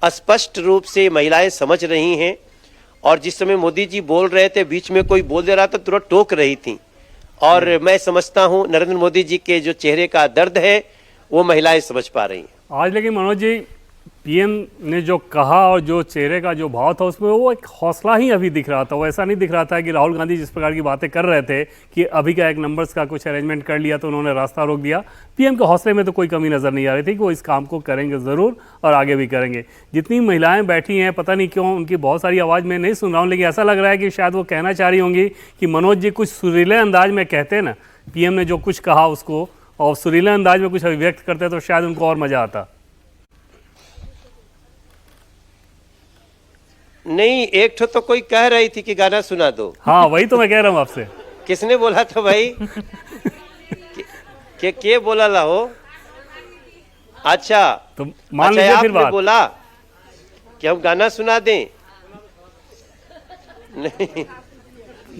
स्पष्ट रूप से महिलाएं समझ रही हैं, और जिस समय मोदी जी बोल रहे थे बीच में कोई बोल दे रहा था तुरंत टोक रही थी। और मैं समझता हूं नरेंद्र मोदी जी के जो चेहरे का दर्द है वो महिलाएं समझ पा रही हैं आज। लेकिन मनोज जी, पीएम ने जो कहा और जो चेहरे का जो भाव था उसमें वो एक हौसला ही अभी दिख रहा था। वो ऐसा नहीं दिख रहा था कि राहुल गांधी जिस प्रकार की बातें कर रहे थे कि अभी का एक नंबर्स का कुछ अरेंजमेंट कर लिया तो उन्होंने रास्ता रोक दिया। पीएम के हौसले में तो कोई कमी नजर नहीं आ रही थी कि वो इस काम को करेंगे ज़रूर और आगे भी करेंगे। जितनी महिलाएं बैठी हैं, पता नहीं क्यों उनकी बहुत सारी आवाज़ में नहीं सुन रहा हूँ, लेकिन ऐसा लग रहा है कि शायद वो कहना चाह रही होंगी कि मनोज जी कुछ सुरीले अंदाज में कहते ना, पीएम ने जो कुछ कहा उसको और सुरीले अंदाज में कुछ अभिव्यक्त करते तो शायद उनको और मजा आता। नहीं, एक तो कोई कह रही थी कि गाना सुना दो। हाँ, वही तो मैं कह रहा हूँ आपसे। किसने बोला था भाई? के बोला ला हो? अच्छा, तो मान लीजिए फिर बात बोला कि हम गाना सुना दें। नहीं,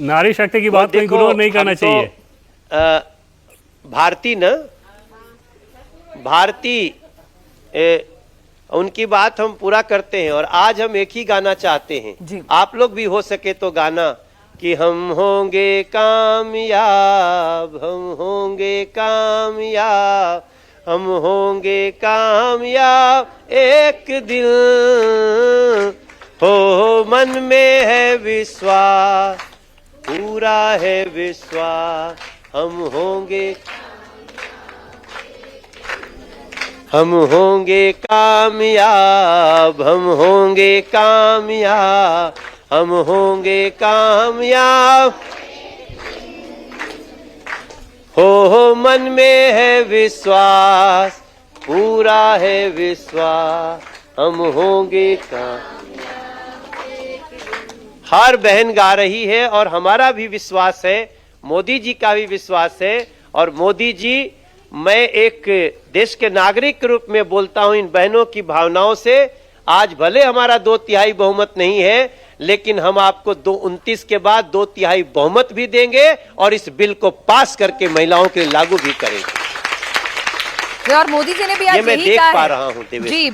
नारी शक्ति की बात को इग्नोर नहीं करना चाहिए। भारती उनकी बात हम पूरा करते हैं, और आज हम एक ही गाना चाहते हैं। आप लोग भी हो सके तो गाना कि हम होंगे कामयाब, हम होंगे कामयाब, हम होंगे कामयाब एक दिन, हो मन में है विश्वास, पूरा है विश्वास, हम होंगे कामयाब, हम होंगे कामयाब, हम होंगे कामयाब, हो मन में है विश्वास, पूरा है विश्वास, हम होंगे कामयाब। हर बहन गा रही है और हमारा भी विश्वास है, मोदी जी का भी विश्वास है। और मोदी जी, मैं एक देश के नागरिक के रूप में बोलता हूं इन बहनों की भावनाओं से। आज भले हमारा 2/3 बहुमत नहीं है, लेकिन हम आपको 29 के बाद 2/3 बहुमत भी देंगे और इस बिल को पास करके महिलाओं के लिए लागू भी करेंगे। और मोदी जी ने भी आज यही कहा है। जी,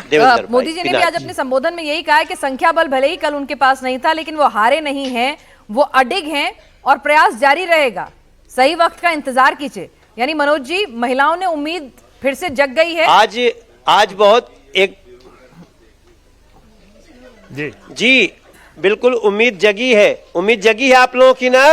मोदी जी ने भी आज अपने संबोधन में यही कहा है कि संख्या बल भले ही कल उनके पास नहीं था, लेकिन वो हारे नहीं हैं, वो अडिग हैं और प्रयास जारी रहेगा। सही वक्त का इंतजार कीजिए। यानी मनोज जी, महिलाओं ने उम्मीद फिर से जग गई है। आज बहुत एक जी बिल्कुल उम्मीद जगी है। उम्मीद जगी है आप लोगों की ना।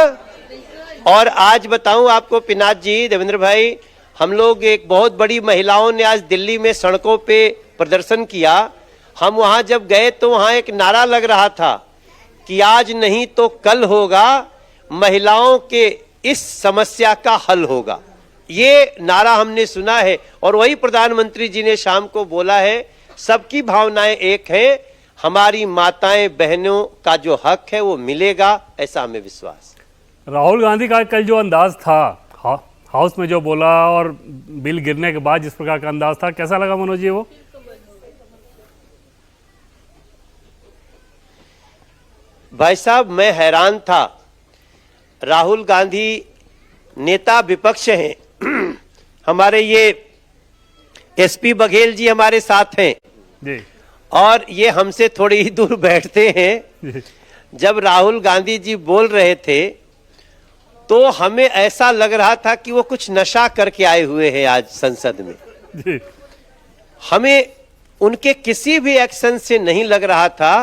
और आज बताऊं आपको पिनाक जी, देवेंद्र भाई, हम लोग एक बहुत बड़ी महिलाओं ने आज दिल्ली में सड़कों पे प्रदर्शन किया। हम वहां जब गए तो वहां एक नारा लग रहा था कि आज नहीं तो कल होगा, महिलाओं के इस समस्या का हल होगा। ये नारा हमने सुना है और वही प्रधानमंत्री जी ने शाम को बोला है। सबकी भावनाएं एक हैं, हमारी माताएं बहनों का जो हक है वो मिलेगा, ऐसा हमें विश्वास। राहुल गांधी का कल जो अंदाज था, हाउस में जो बोला और बिल गिरने के बाद जिस प्रकार का अंदाज था, कैसा लगा मनोज जी? वो भाई साहब, मैं हैरान था। राहुल गांधी नेता विपक्ष हैं। हमारे ये एसपी बघेल जी हमारे साथ हैं जी, और ये हमसे थोड़ी ही दूर बैठते हैं। जब राहुल गांधी जी बोल रहे थे तो हमें ऐसा लग रहा था कि वो कुछ नशा करके आए हुए हैं आज संसद में जी। हमें उनके किसी भी एक्शन से नहीं लग रहा था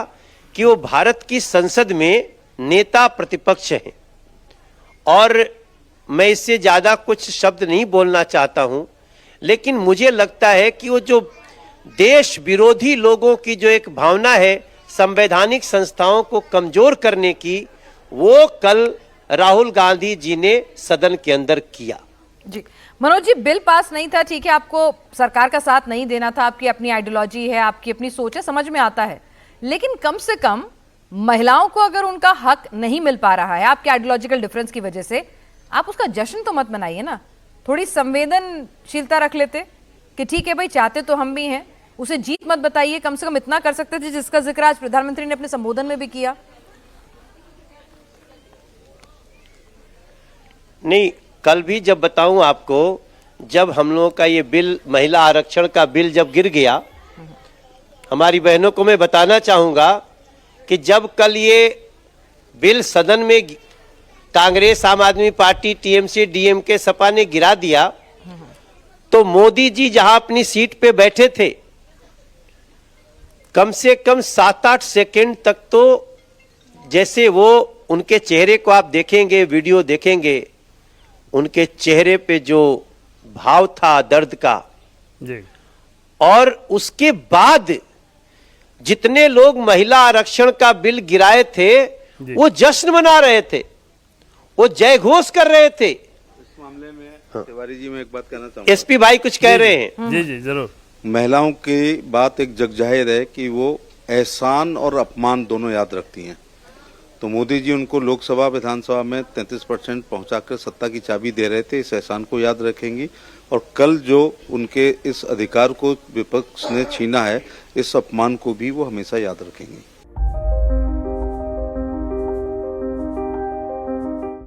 कि वो भारत की संसद में नेता प्रतिपक्ष हैं। और मैं इससे ज्यादा कुछ शब्द नहीं बोलना चाहता हूं, लेकिन मुझे लगता है कि वो जो देश विरोधी लोगों की जो एक भावना है संवैधानिक संस्थाओं को कमजोर करने की, वो कल राहुल गांधी जी ने सदन के अंदर किया। जी मनोज जी, बिल पास नहीं था, ठीक है, आपको सरकार का साथ नहीं देना था, आपकी अपनी आइडियोलॉजी है, आपकी अपनी सोच है, समझ में आता है। लेकिन कम से कम महिलाओं को अगर उनका हक नहीं मिल पा रहा है आपके आइडियोलॉजिकल डिफरेंस की वजह से, आप उसका जश्न तो मत मनाइए ना। थोड़ी संवेदनशीलता रख लेते कि ठीक है भाई, चाहते तो हम भी हैं, उसे जीत मत बताइए। कम से कम इतना कर सकते थे जिसका जिक्र आज प्रधानमंत्री ने अपने संबोधन में भी किया। नहीं, कल भी जब बताऊं आपको, जब हम लोगों का ये बिल, महिला आरक्षण का बिल जब गिर गया हमारी बहनों को मैं बताना चाहूंगा कि जब कल ये बिल सदन में कांग्रेस, आम आदमी पार्टी, टीएमसी, डीएमके, सपा ने गिरा दिया, तो मोदी जी जहां अपनी सीट पे बैठे थे, कम से कम 7-8 सेकंड तक तो जैसे वो उनके चेहरे को आप देखेंगे, वीडियो देखेंगे, उनके चेहरे पे जो भाव था दर्द का, जी, और उसके बाद जितने लोग महिला आरक्षण का बिल गिराए थे वो जश्न मना रहे थे, वो जय घोष कर रहे थे। इस मामले में तिवारी जी मैं एक बात कहना चाहूंगा। एसपी भाई कुछ कह रहे हैं। जी जी जरूर। महिलाओं की बात एक जगजाहिर है कि वो एहसान और अपमान दोनों याद रखती हैं। तो मोदी जी उनको लोकसभा विधानसभा में 33% पहुंचाकर सत्ता की चाबी दे रहे थे, इस एहसान को याद रखेंगी, और कल जो उनके इस अधिकार को विपक्ष ने छीना है, इस अपमान को भी वो हमेशा याद रखेंगी।